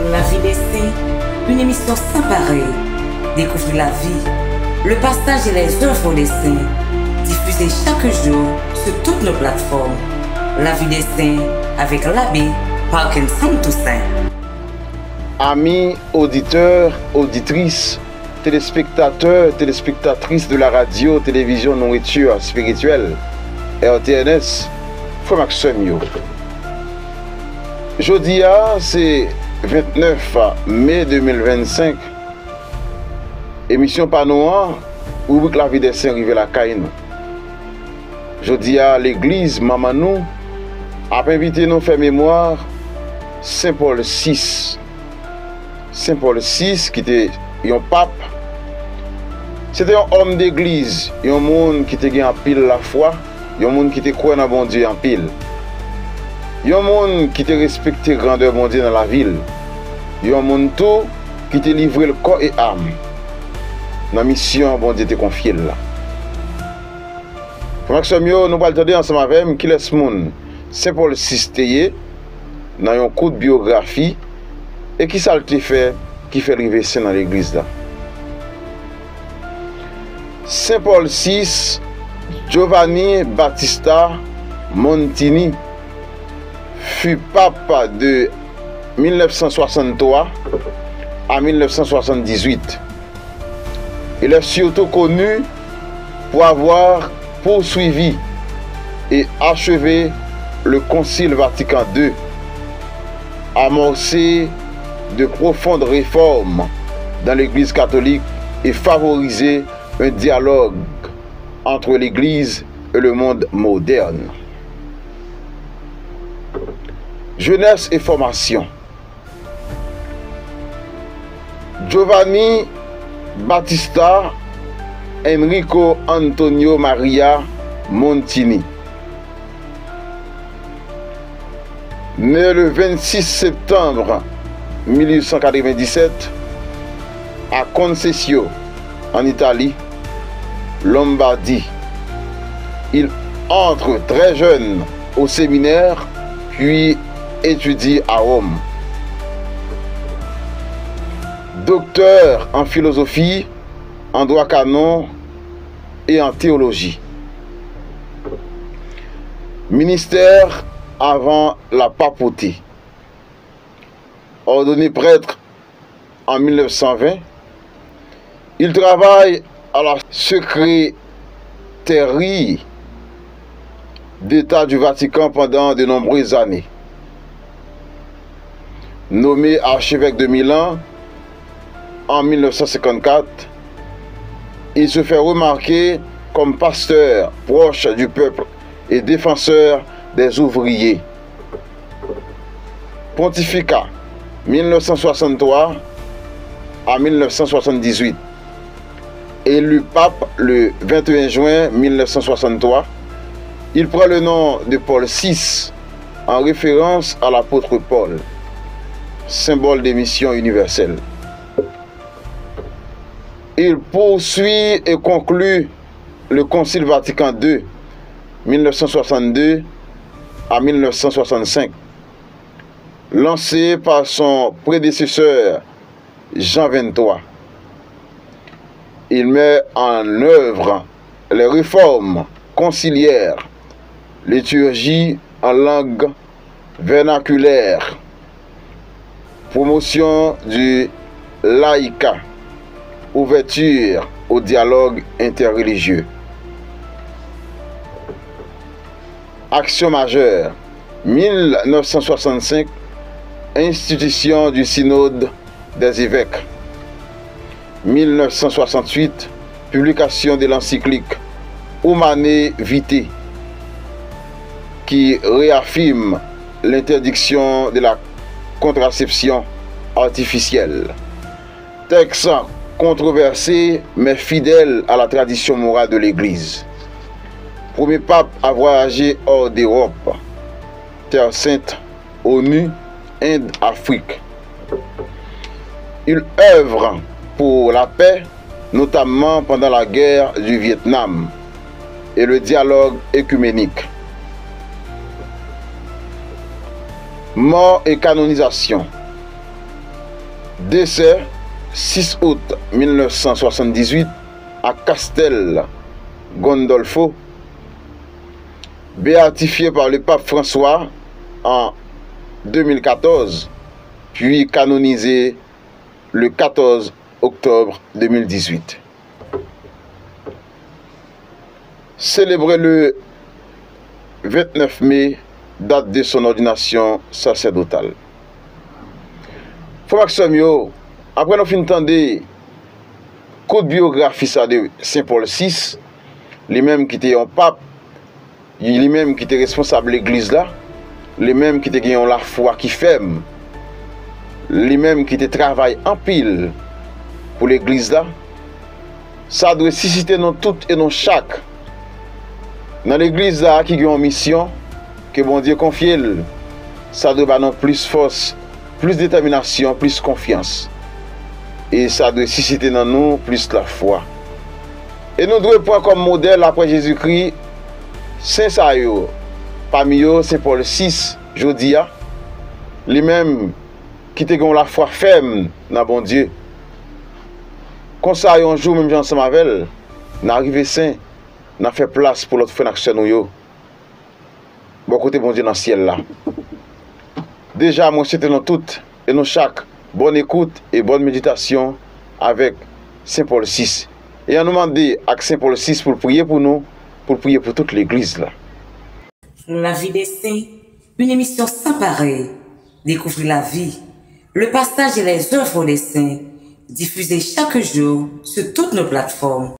La vie des saints, une émission sans pareil. Découvrir la vie, le passage et les œuvres des saints, diffusée chaque jour sur toutes nos plateformes. La vie des saints avec l'abbé Parkinson Toussaint. Amis, auditeurs, auditrices, téléspectateurs, téléspectatrices de la radio, télévision, nourriture spirituelle, RTNS, Frère Maxime yo. Jeudi, c'est 29 mai 2025. Émission Panoa, rubrique La vie des saints rive la Caïno. Jeudi, l'église Mamanou a invité nous à faire mémoire Saint Paul VI. Saint Paul VI, qui était un pape, c'était un homme d'église, un monde qui était en pile la foi, un monde qui était croyant dans bon Dieu en pile. Un monde qui était respecté grandeur bon Dieu dans la ville. Un monde tout qui était livré le corps et âme. Dans la mission, bon Dieu était confié là. Pour Maxime, nous allons entendre ensemble avec qui laisse monde Saint Paul VI dans un coup de biographie et qui ça le fait qui fait arriver ça dans l'église là. Saint Paul VI, Giovanni Battista Montini fut pape de 1963 à 1978. Il est surtout connu pour avoir poursuivi et achevé le Concile Vatican II, amorcé de profondes réformes dans l'Église catholique et favorisé un dialogue entre l'Église et le monde moderne. Jeunesse et formation. Giovanni Battista Enrico Antonio Maria Montini, né le 26 septembre 1897 à Concesio, en Italie, Lombardie. Il entre très jeune au séminaire, puis étudie à Rome. Docteur en philosophie, en droit canon et en théologie. Ministère avant la papauté. Ordonné prêtre en 1920, il travaille à la secrétairie d'État du Vatican pendant de nombreuses années. Nommé archevêque de Milan en 1954, il se fait remarquer comme pasteur proche du peuple et défenseur des ouvriers. Pontificat 1963 à 1978. Élu pape le 21 juin 1963, il prend le nom de Paul VI en référence à l'apôtre Paul, symbole des missions universelles. Il poursuit et conclut le Concile Vatican II 1962 à 1965, lancé par son prédécesseur Jean XXIII. Il met en œuvre les réformes conciliaires, liturgie en langue vernaculaire, promotion du laïcat, ouverture au dialogue interreligieux. Action majeure, 1965, institution du synode des évêques. 1968, publication de l'encyclique Humanae Vitae, qui réaffirme l'interdiction de la contraception artificielle. Texte controversé mais fidèle à la tradition morale de l'Église. Premier pape à voyager hors d'Europe, Terre Sainte, ONU, Inde, Afrique. Il œuvre pour la paix, notamment pendant la guerre du Vietnam et le dialogue œcuménique. Mort et canonisation. Décès 6 août 1978 à Castel Gandolfo. Béatifié par le pape François en 2014, puis canonisé le 14 octobre 2018. Célébré le 29 mai, date de son ordination sacerdotale. Frère Maxime, après nous finissons d'entendre coup de biographie ça de Saint Paul VI, lui-même qui était un pape, lui-même qui était responsable de l'église là, lui-même qui était la foi qui ferme, lui-même qui était travail en pile pour l'église là, ça doit susciter nous toutes et nous chaque dans l'église là qui a une mission que bon Dieu confie, ça doit nous plus force, plus détermination, plus confiance. Et ça doit susciter dans nous plus la foi. Et nous devons prendre comme modèle après Jésus-Christ Saint Sayo, parmi eux Saint Paul VI, Jodia, lui-même qui te la foi ferme dans bon Dieu. Comme ça, un jour, même ensemble avec elle, nous arrivons saint, nous fait place pour l'autre frère action nous. Bon côté bon Dieu dans le ciel là. Déjà, moi, c'était nous toutes et nous chaque bonne écoute et bonne méditation avec Saint Paul VI. Et on nous demande à Saint Paul VI pour prier pour nous, pour prier pour toute l'église là. La vie des saints, une émission sans pareil. Découvrir la vie, le partage et les œuvres des saints, diffusés chaque jour sur toutes nos plateformes.